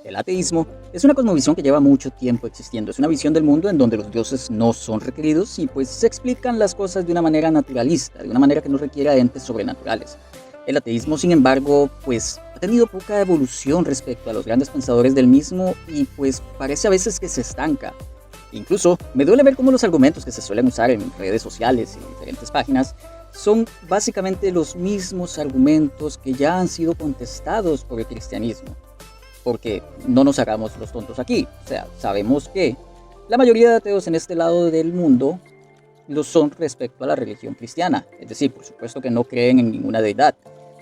El ateísmo es una cosmovisión que lleva mucho tiempo existiendo. Es una visión del mundo en donde los dioses no son requeridos y pues se explican las cosas de una manera naturalista, de una manera que no requiere a entes sobrenaturales. El ateísmo, sin embargo, pues ha tenido poca evolución respecto a los grandes pensadores del mismo y pues parece a veces que se estanca. Incluso me duele ver cómo los argumentos que se suelen usar en redes sociales y diferentes páginas son básicamente los mismos argumentos que ya han sido contestados por el cristianismo. Porque no nos hagamos los tontos aquí. O sea, sabemos que la mayoría de ateos en este lado del mundo lo son respecto a la religión cristiana. Es decir, por supuesto que no creen en ninguna deidad.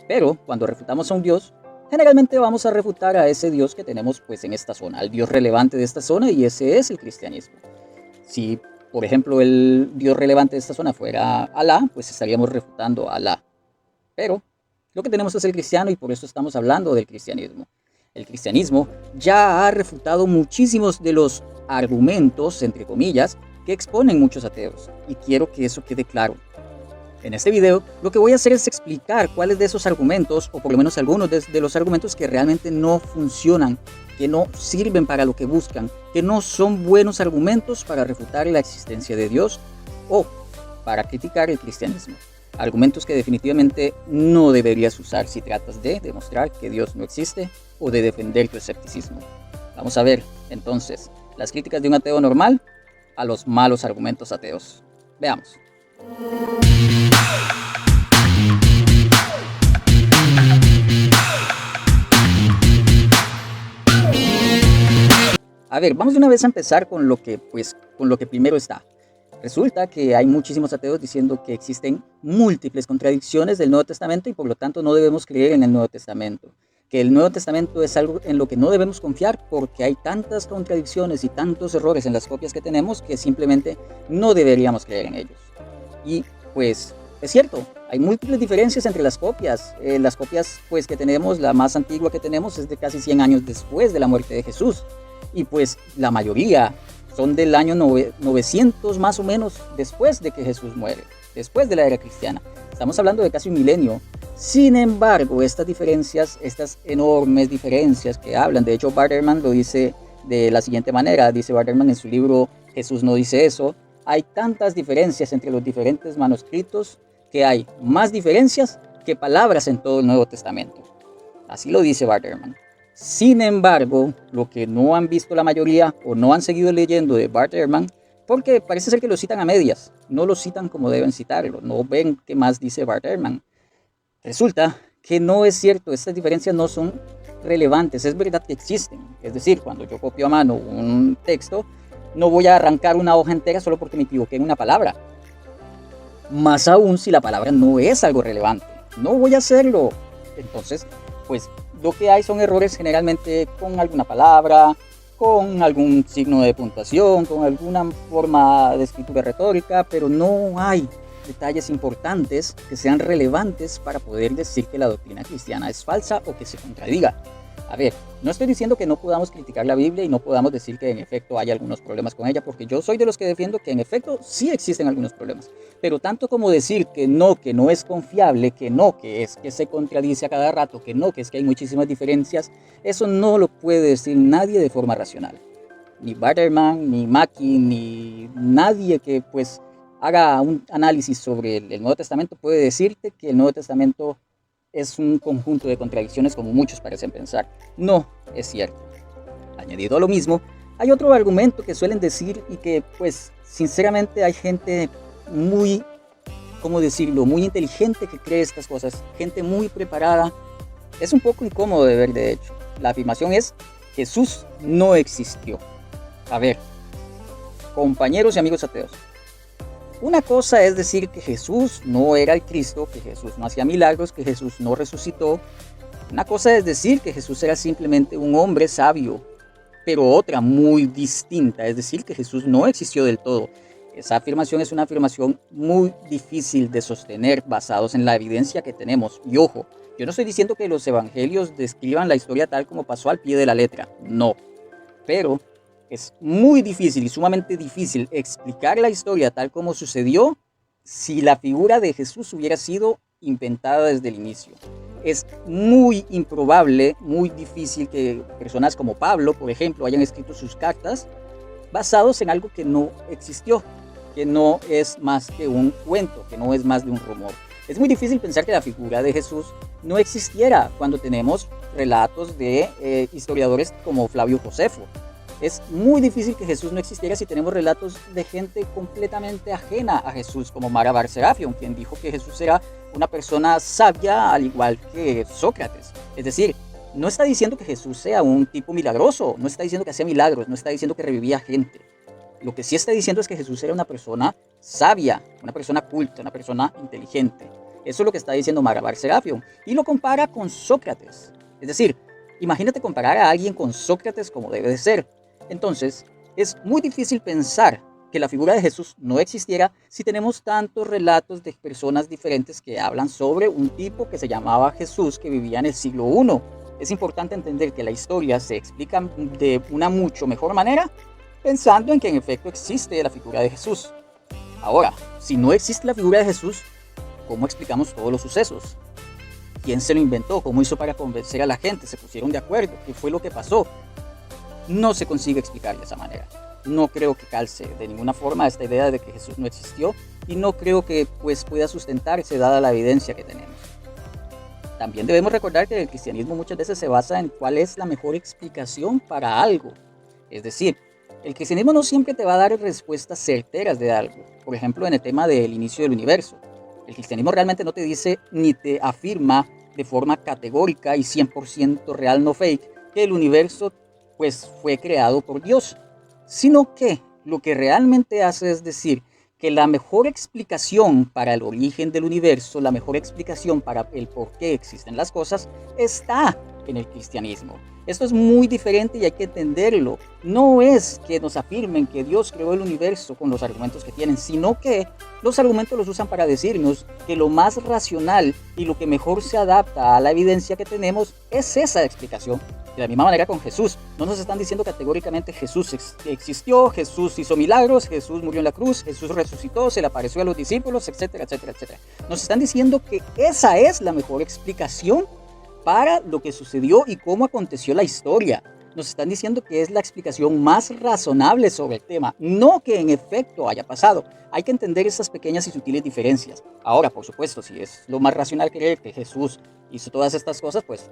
Pero cuando refutamos a un Dios, generalmente vamos a refutar a ese Dios que tenemos pues en esta zona, al Dios relevante de esta zona, y ese es el cristianismo. Si, por ejemplo, el Dios relevante de esta zona fuera Alá, pues estaríamos refutando a Alá. Pero lo que tenemos es el cristiano y por eso estamos hablando del cristianismo. El cristianismo ya ha refutado muchísimos de los argumentos, entre comillas, que exponen muchos ateos, y quiero que eso quede claro. En este video, lo que voy a hacer es explicar cuáles de esos argumentos, o por lo menos algunos de los argumentos que realmente no funcionan, que no sirven para lo que buscan, que no son buenos argumentos para refutar la existencia de Dios o para criticar el cristianismo. Argumentos que definitivamente no deberías usar si tratas de demostrar que Dios no existe o de defender tu escepticismo. Vamos a ver, entonces, las críticas de un ateo normal a los malos argumentos ateos. Veamos. A ver, vamos de una vez a empezar con lo que primero está. Resulta que hay muchísimos ateos diciendo que existen múltiples contradicciones del Nuevo Testamento y por lo tanto no debemos creer en el Nuevo Testamento. Que el Nuevo Testamento es algo en lo que no debemos confiar porque hay tantas contradicciones y tantos errores en las copias que tenemos que simplemente no deberíamos creer en ellos. Y pues es cierto, hay múltiples diferencias entre las copias. Las copias pues que tenemos, la más antigua que tenemos es de casi 100 años después de la muerte de Jesús. Y pues la mayoría son del año 900 más o menos después de que Jesús muere, después de la era cristiana. Estamos hablando de casi un milenio. Sin embargo, estas diferencias, estas enormes diferencias que hablan, de hecho Bart Ehrman lo dice de la siguiente manera, dice Bart Ehrman en su libro Jesús no dice eso, hay tantas diferencias entre los diferentes manuscritos que hay más diferencias que palabras en todo el Nuevo Testamento. Así lo dice Bart Ehrman. Sin embargo, lo que no han visto la mayoría o no han seguido leyendo de Bart Ehrman, porque parece ser que lo citan a medias, no lo citan como deben citarlo, no ven qué más dice Bart Ehrman. Resulta que no es cierto, estas diferencias no son relevantes, es verdad que existen. Es decir, cuando yo copio a mano un texto, no voy a arrancar una hoja entera solo porque me equivoqué en una palabra. Más aún si la palabra no es algo relevante, no voy a hacerlo. Entonces, pues lo que hay son errores generalmente con alguna palabra, con algún signo de puntuación, con alguna forma de escritura retórica, pero no hay detalles importantes que sean relevantes para poder decir que la doctrina cristiana es falsa o que se contradiga. A ver, no estoy diciendo que no podamos criticar la Biblia y no podamos decir que en efecto hay algunos problemas con ella, porque yo soy de los que defiendo que en efecto sí existen algunos problemas. Pero tanto como decir que no es confiable, que no, que es que se contradice a cada rato, que no, que es que hay muchísimas diferencias, eso no lo puede decir nadie de forma racional. Ni Bart Ehrman, ni Mackie, ni nadie que pues haga un análisis sobre el Nuevo Testamento puede decirte que el Nuevo Testamento es un conjunto de contradicciones como muchos parecen pensar. No es cierto. Añadido a lo mismo, hay otro argumento que suelen decir y que pues sinceramente hay gente muy, ¿cómo decirlo?, muy inteligente que cree estas cosas, gente muy preparada. Es un poco incómodo de ver, de hecho. La afirmación es: Jesús no existió. A ver, compañeros y amigos ateos, una cosa es decir que Jesús no era el Cristo, que Jesús no hacía milagros, que Jesús no resucitó. Una cosa es decir que Jesús era simplemente un hombre sabio, pero otra muy distinta es decir que Jesús no existió del todo. Esa afirmación es una afirmación muy difícil de sostener basados en la evidencia que tenemos. Y ojo, yo no estoy diciendo que los evangelios describan la historia tal como pasó al pie de la letra, no. Pero es muy difícil y sumamente difícil explicar la historia tal como sucedió si la figura de Jesús hubiera sido inventada desde el inicio. Es muy improbable, muy difícil que personas como Pablo, por ejemplo, hayan escrito sus cartas basados en algo que no existió, que no es más que un cuento, que no es más de un rumor. Es muy difícil pensar que la figura de Jesús no existiera cuando tenemos relatos de historiadores como Flavio Josefo. Es muy difícil que Jesús no existiera si tenemos relatos de gente completamente ajena a Jesús, como Mara Bar Serafion, quien dijo que Jesús era una persona sabia al igual que Sócrates. Es decir, no está diciendo que Jesús sea un tipo milagroso, no está diciendo que hacía milagros, no está diciendo que revivía gente. Lo que sí está diciendo es que Jesús era una persona sabia, una persona culta, una persona inteligente. Eso es lo que está diciendo Mara Bar Serafion. Y lo compara con Sócrates. Es decir, imagínate comparar a alguien con Sócrates como debe de ser. Entonces, es muy difícil pensar que la figura de Jesús no existiera si tenemos tantos relatos de personas diferentes que hablan sobre un tipo que se llamaba Jesús que vivía en el siglo I. Es importante entender que la historia se explica de una mucho mejor manera pensando en que en efecto existe la figura de Jesús. Ahora, si no existe la figura de Jesús, ¿cómo explicamos todos los sucesos? ¿Quién se lo inventó? ¿Cómo hizo para convencer a la gente? ¿Se pusieron de acuerdo? ¿Qué fue lo que pasó? No se consigue explicar de esa manera. No creo que calce de ninguna forma esta idea de que Jesús no existió y no creo que pueda sustentarse dada la evidencia que tenemos. También debemos recordar que el cristianismo muchas veces se basa en cuál es la mejor explicación para algo. Es decir, el cristianismo no siempre te va a dar respuestas certeras de algo. Por ejemplo, en el tema del inicio del universo. El cristianismo realmente no te dice ni te afirma de forma categórica y 100% real, no fake, que el universo fue creado por Dios, sino que lo que realmente hace es decir que la mejor explicación para el origen del universo, la mejor explicación para el por qué existen las cosas, está en el cristianismo. Esto es muy diferente y hay que entenderlo. No es que nos afirmen que Dios creó el universo con los argumentos que tienen, sino que los argumentos los usan para decirnos que lo más racional y lo que mejor se adapta a la evidencia que tenemos es esa explicación. De la misma manera con Jesús, no nos están diciendo categóricamente Jesús existió, Jesús hizo milagros, Jesús murió en la cruz, Jesús resucitó, se le apareció a los discípulos, etcétera, etcétera, etcétera. Nos están diciendo que esa es la mejor explicación para lo que sucedió y cómo aconteció la historia. Nos están diciendo que es la explicación más razonable sobre el tema, no que en efecto haya pasado. Hay que entender esas pequeñas y sutiles diferencias. Ahora, por supuesto, si es lo más racional creer que Jesús hizo todas estas cosas, pues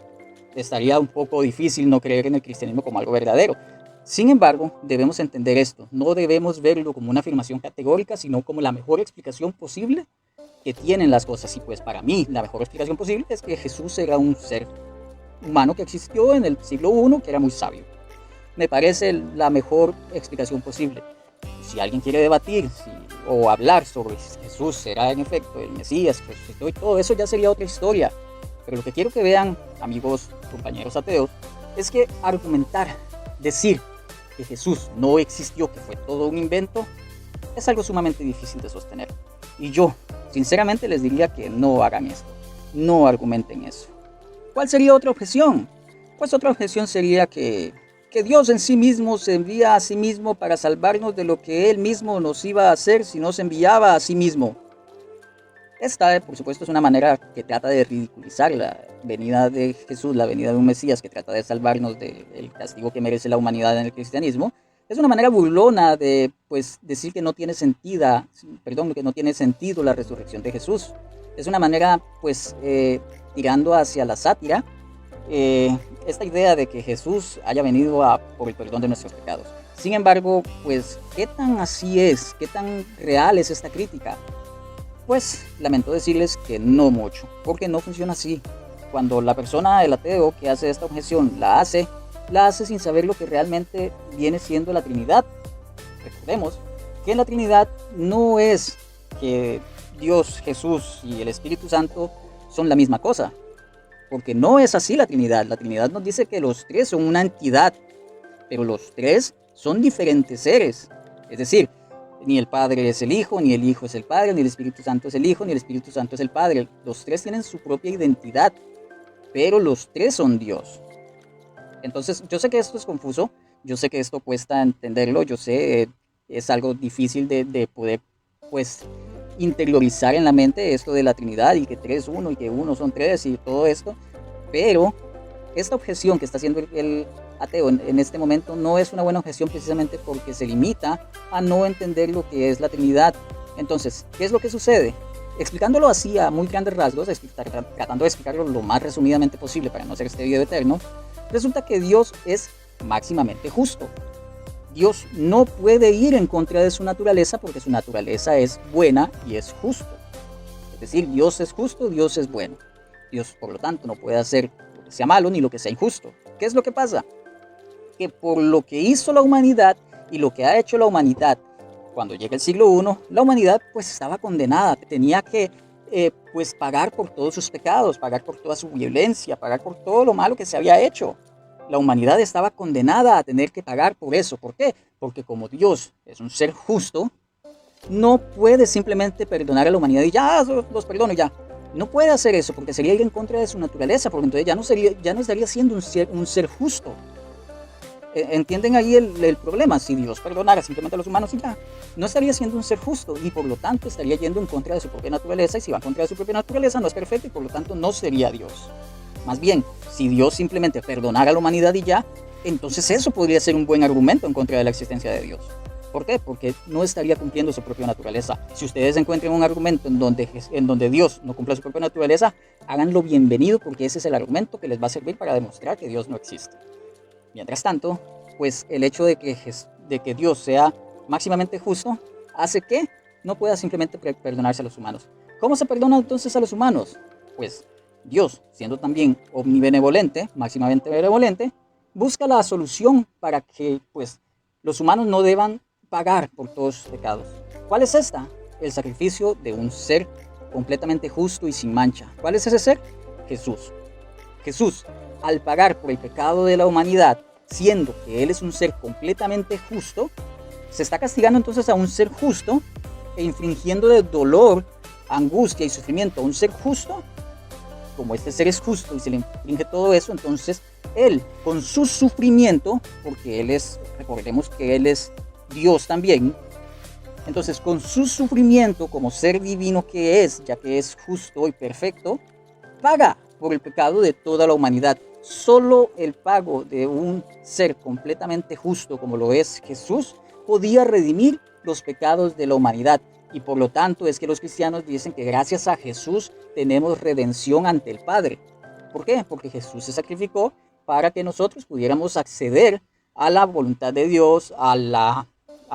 estaría un poco difícil no creer en el cristianismo como algo verdadero. Sin embargo, debemos entender esto. No debemos verlo como una afirmación categórica, sino como la mejor explicación posible que tienen las cosas. Y pues para mí, la mejor explicación posible es que Jesús era un ser humano que existió en el siglo I, que era muy sabio. Me parece la mejor explicación posible. Si alguien quiere debatir o hablar sobre si Jesús será en efecto el Mesías, y todo eso ya sería otra historia. Pero lo que quiero que vean, amigos, compañeros ateos, es que argumentar, decir que Jesús no existió, que fue todo un invento, es algo sumamente difícil de sostener. Y yo, sinceramente, les diría que no hagan esto, no argumenten eso. ¿Cuál sería otra objeción? Pues otra objeción sería que Dios en sí mismo se envía a sí mismo para salvarnos de lo que Él mismo nos iba a hacer si no se enviaba a sí mismo. Esta, por supuesto, es una manera que trata de ridiculizar la venida de Jesús, la venida de un Mesías que trata de salvarnos del castigo que merece la humanidad en el cristianismo. Es una manera burlona de decir que no tiene sentido, que no tiene sentido la resurrección de Jesús. Es una manera, tirando hacia la sátira, esta idea de que Jesús haya venido por el perdón de nuestros pecados. Sin embargo, ¿qué tan así es? ¿Qué tan real es esta crítica? Pues lamento decirles que no mucho, porque no funciona así. Cuando la persona, el ateo que hace esta objeción, la hace sin saber lo que realmente viene siendo la Trinidad. Recordemos que la Trinidad no es que Dios, Jesús y el Espíritu Santo son la misma cosa, porque no es así la Trinidad. La Trinidad nos dice que los tres son una entidad, pero los tres son diferentes seres. Es decir, ni el Padre es el Hijo, ni el Hijo es el Padre, ni el Espíritu Santo es el Hijo, ni el Espíritu Santo es el Padre. Los tres tienen su propia identidad, pero los tres son Dios. Entonces, yo sé que esto es confuso, yo sé que esto cuesta entenderlo, yo sé, es algo difícil de poder, interiorizar en la mente esto de la Trinidad y que 3 uno y que uno son 3 y todo esto, pero esta objeción que está haciendo el ateo en este momento no es una buena objeción precisamente porque se limita a no entender lo que es la Trinidad. Entonces, ¿qué es lo que sucede? Explicándolo así a muy grandes rasgos, tratando de explicarlo lo más resumidamente posible para no hacer este video eterno, resulta que Dios es máximamente justo. Dios no puede ir en contra de su naturaleza porque su naturaleza es buena y es justo. Es decir, Dios es justo, Dios es bueno. Dios, por lo tanto, no puede hacer lo que sea malo ni lo que sea injusto. ¿Qué es lo que pasa? Que por lo que hizo la humanidad y lo que ha hecho la humanidad, cuando llega el siglo I, la humanidad pues estaba condenada, tenía que pues pagar por todos sus pecados, pagar por toda su violencia, pagar por todo lo malo que se había hecho. La humanidad estaba condenada a tener que pagar por eso. ¿Por qué? Porque como Dios es un ser justo, no puede simplemente perdonar a la humanidad y ya los perdono ya. No puede hacer eso porque sería ir en contra de su naturaleza, porque entonces ya no estaría siendo un ser justo. ¿Entienden ahí el problema? Si Dios perdonara simplemente a los humanos y ya, no estaría siendo un ser justo y por lo tanto estaría yendo en contra de su propia naturaleza, y si va en contra de su propia naturaleza no es perfecto y por lo tanto no sería Dios. Más bien, si Dios simplemente perdonara a la humanidad y ya, entonces eso podría ser un buen argumento en contra de la existencia de Dios. ¿Por qué? Porque no estaría cumpliendo su propia naturaleza. Si ustedes encuentran un argumento en donde Dios no cumple su propia naturaleza, háganlo bienvenido porque ese es el argumento que les va a servir para demostrar que Dios no existe. Mientras tanto, pues el hecho de que Dios sea máximamente justo hace que no pueda simplemente perdonarse a los humanos. ¿Cómo se perdona entonces a los humanos? Pues Dios, siendo también omnibenevolente, máximamente benevolente, busca la solución para que pues, los humanos no deban pagar por todos sus pecados. ¿Cuál es esta? El sacrificio de un ser completamente justo y sin mancha. ¿Cuál es ese ser? Jesús. Jesús, al pagar por el pecado de la humanidad, siendo que Él es un ser completamente justo, se está castigando entonces a un ser justo e infringiendo de dolor, angustia y sufrimiento a un ser justo. Como este ser es justo y se le infringe todo eso, entonces Él, con su sufrimiento, porque Él es, recordemos que Él es Dios también, entonces con su sufrimiento como ser divino que es, ya que es justo y perfecto, paga por el pecado de toda la humanidad. Solo el pago de un ser completamente justo como lo es Jesús podía redimir los pecados de la humanidad. Y por lo tanto es que los cristianos dicen que gracias a Jesús tenemos redención ante el Padre. ¿Por qué? Porque Jesús se sacrificó para que nosotros pudiéramos acceder a la voluntad de Dios, a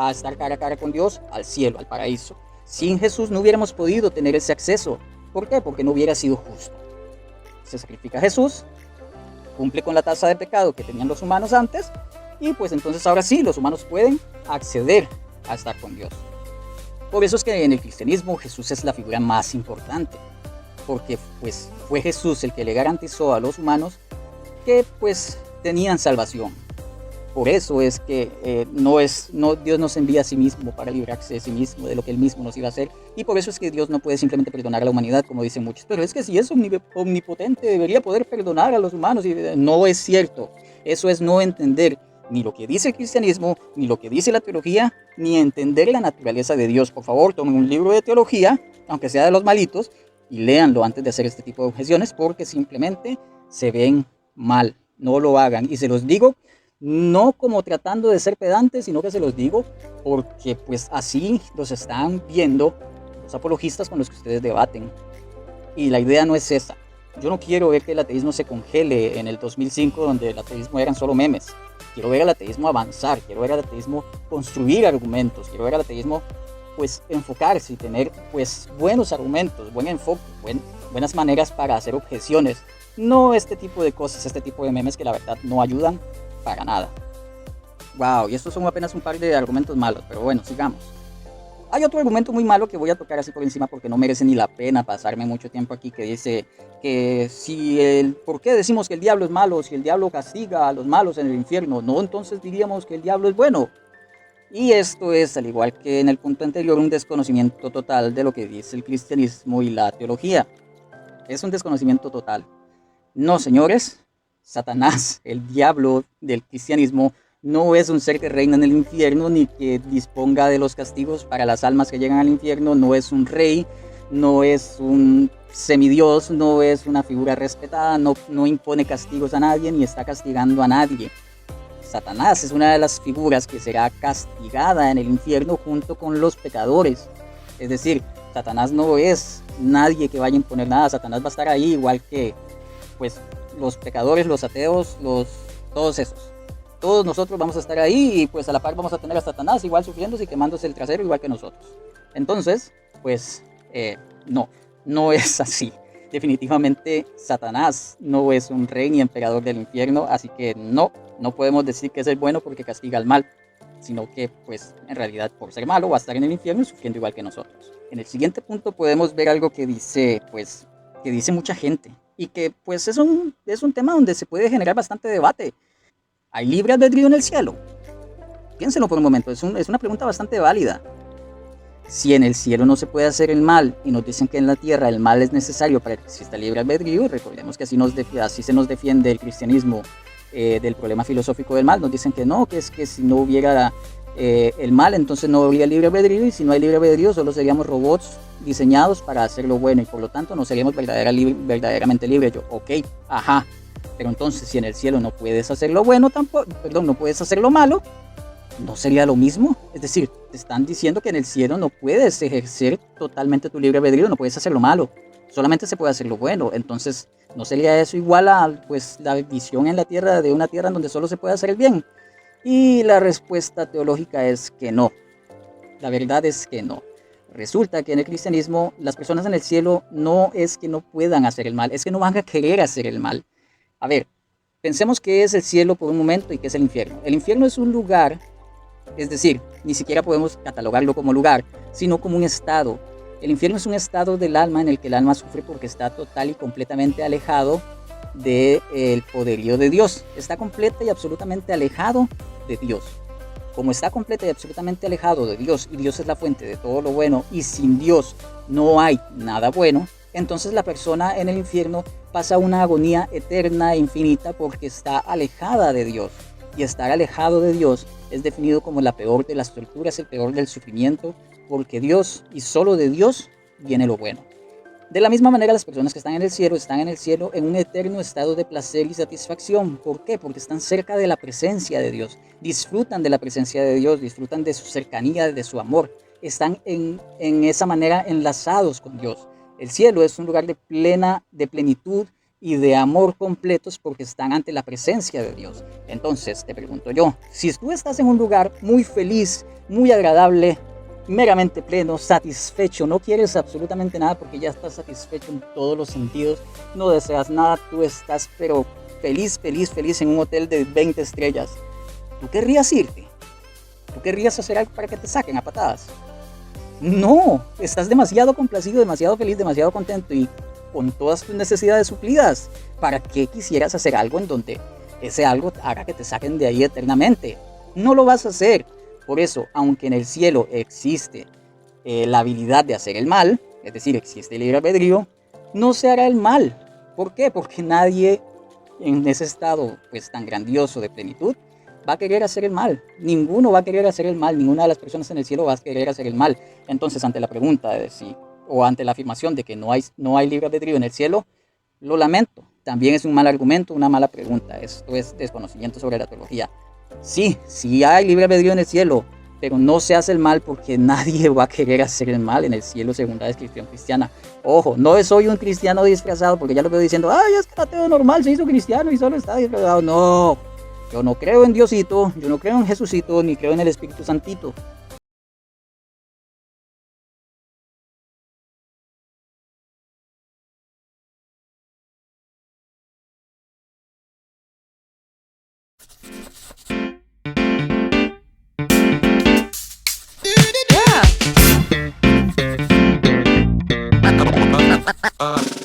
estar cara a cara con Dios, al cielo, al paraíso. Sin Jesús no hubiéramos podido tener ese acceso. ¿Por qué? Porque no hubiera sido justo. Se sacrifica Jesús, cumple con la tasa de pecado que tenían los humanos antes, y pues entonces ahora sí, los humanos pueden acceder a estar con Dios. Por eso es que en el cristianismo Jesús es la figura más importante, porque pues fue Jesús el que le garantizó a los humanos que pues tenían salvación. Por eso es que Dios nos envía a sí mismo para librarse de sí mismo, de lo que Él mismo nos iba a hacer. Y por eso es que Dios no puede simplemente perdonar a la humanidad, como dicen muchos. Pero es que si es omnipotente, debería poder perdonar a los humanos. Y no es cierto. Eso es no entender ni lo que dice el cristianismo, ni lo que dice la teología, ni entender la naturaleza de Dios. Por favor, tomen un libro de teología, aunque sea de los malitos, y léanlo antes de hacer este tipo de objeciones, porque simplemente se ven mal. No lo hagan. Y se los digo, no como tratando de ser pedantes, sino que se los digo porque pues así los están viendo los apologistas con los que ustedes debaten. Y la idea no es esa. Yo no quiero ver que el ateísmo se congele en el 2005, donde el ateísmo eran solo memes. Quiero ver al ateísmo avanzar, quiero ver al ateísmo construir argumentos, quiero ver al ateísmo pues enfocarse y tener pues buenos argumentos, buen enfoque, buenas maneras para hacer objeciones. No este tipo de cosas, este tipo de memes que la verdad no ayudan para nada. Wow, y estos son apenas un par de argumentos malos, pero bueno, sigamos. Hay otro argumento muy malo que voy a tocar así por encima porque no merece ni la pena pasarme mucho tiempo aquí, que dice que ¿por qué decimos que el diablo es malo? Si el diablo castiga a los malos en el infierno, no, entonces diríamos que el diablo es bueno. Y esto es, al igual que en el punto anterior, un desconocimiento total de lo que dice el cristianismo y la teología. Es un desconocimiento total. No, señores, Satanás, el diablo del cristianismo, no es un ser que reina en el infierno ni que disponga de los castigos para las almas que llegan al infierno, no es un rey, no es un semidios, no es una figura respetada, no impone castigos a nadie ni está castigando a nadie. Satanás es una de las figuras que será castigada en el infierno junto con los pecadores. Es decir, Satanás no es nadie que vaya a imponer nada, Satanás va a estar ahí igual que pues, los pecadores, los ateos, todos esos. Todos nosotros vamos a estar ahí y pues a la par vamos a tener a Satanás igual sufriéndose y quemándose el trasero igual que nosotros. Entonces, pues no es así. Definitivamente Satanás no es un rey ni emperador del infierno, así que no podemos decir que es el bueno porque castiga al mal, sino que pues en realidad por ser malo va a estar en el infierno sufriendo igual que nosotros. En el siguiente punto podemos ver algo que dice mucha gente y que pues es un tema donde se puede generar bastante debate. ¿Hay libre albedrío en el cielo? Piénsenlo por un momento, es una pregunta bastante válida. Si en el cielo no se puede hacer el mal y nos dicen que en la tierra el mal es necesario para que exista libre albedrío, recordemos que así se nos defiende el cristianismo del problema filosófico del mal. Nos dicen que no, que es que si no hubiera el mal, entonces no habría libre albedrío, y si no hay libre albedrío solo seríamos robots diseñados para hacer lo bueno y por lo tanto no seríamos verdaderamente libres. Yo, ok, ajá, pero entonces si en el cielo no puedes hacer lo bueno tampoco, no puedes hacer lo malo, ¿no sería lo mismo? Es decir, te están diciendo que en el cielo no puedes ejercer totalmente tu libre albedrío, no puedes hacer lo malo, solamente se puede hacer lo bueno. Entonces, ¿no sería eso igual a pues, la visión en la tierra de una tierra en donde solo se puede hacer el bien? Y la respuesta teológica es que no. La verdad es que no. Resulta que en el cristianismo las personas en el cielo no es que no puedan hacer el mal, es que no van a querer hacer el mal. A ver, pensemos qué es el cielo por un momento y qué es el infierno. El infierno es un lugar, es decir, ni siquiera podemos catalogarlo como lugar, sino como un estado. El infierno es un estado del alma en el que el alma sufre porque está total y completamente alejado del poderío de Dios. Está completa y absolutamente alejado de Dios. Como está completa y absolutamente alejado de Dios, y Dios es la fuente de todo lo bueno, y sin Dios no hay nada bueno, entonces la persona en el infierno pasa una agonía eterna e infinita porque está alejada de Dios. Y estar alejado de Dios es definido como la peor de las torturas, el peor del sufrimiento, porque Dios y solo de Dios viene lo bueno. De la misma manera, las personas que están en el cielo en un eterno estado de placer y satisfacción. ¿Por qué? Porque están cerca de la presencia de Dios, disfrutan de la presencia de Dios, disfrutan de su cercanía, de su amor. Están en esa manera enlazados con Dios. El cielo es un lugar de plenitud y de amor completos porque están ante la presencia de Dios. Entonces, te pregunto yo, si tú estás en un lugar muy feliz, muy agradable, meramente pleno, satisfecho, no quieres absolutamente nada porque ya estás satisfecho en todos los sentidos, no deseas nada, tú estás pero feliz en un hotel de 20 estrellas, ¿tú querrías irte? ¿Tú querrías hacer algo para que te saquen a patadas? No, estás demasiado complacido, demasiado feliz, demasiado contento y con todas tus necesidades suplidas. ¿Para qué quisieras hacer algo en donde ese algo haga que te saquen de ahí eternamente? No lo vas a hacer. Por eso, aunque en el cielo existe la habilidad de hacer el mal, es decir, existe el libre albedrío, no se hará el mal. ¿Por qué? Porque nadie en ese estado pues tan grandioso de plenitud va a querer hacer el mal. Ninguno va a querer hacer el mal. Ninguna de las personas en el cielo va a querer hacer el mal. Entonces, ante la pregunta de si, o ante la afirmación de que no hay libre albedrío en el cielo, lo lamento. También es un mal argumento, una mala pregunta. Esto es desconocimiento sobre la teología. Sí hay libre albedrío en el cielo, pero no se hace el mal porque nadie va a querer hacer el mal en el cielo según la descripción cristiana. Ojo, no soy un cristiano disfrazado porque ya lo veo diciendo, ay, es que el ateo normal se hizo cristiano y solo está disfrazado. No, yo no creo en Diosito, yo no creo en Jesucito, ni creo en el Espíritu Santito. Yeah.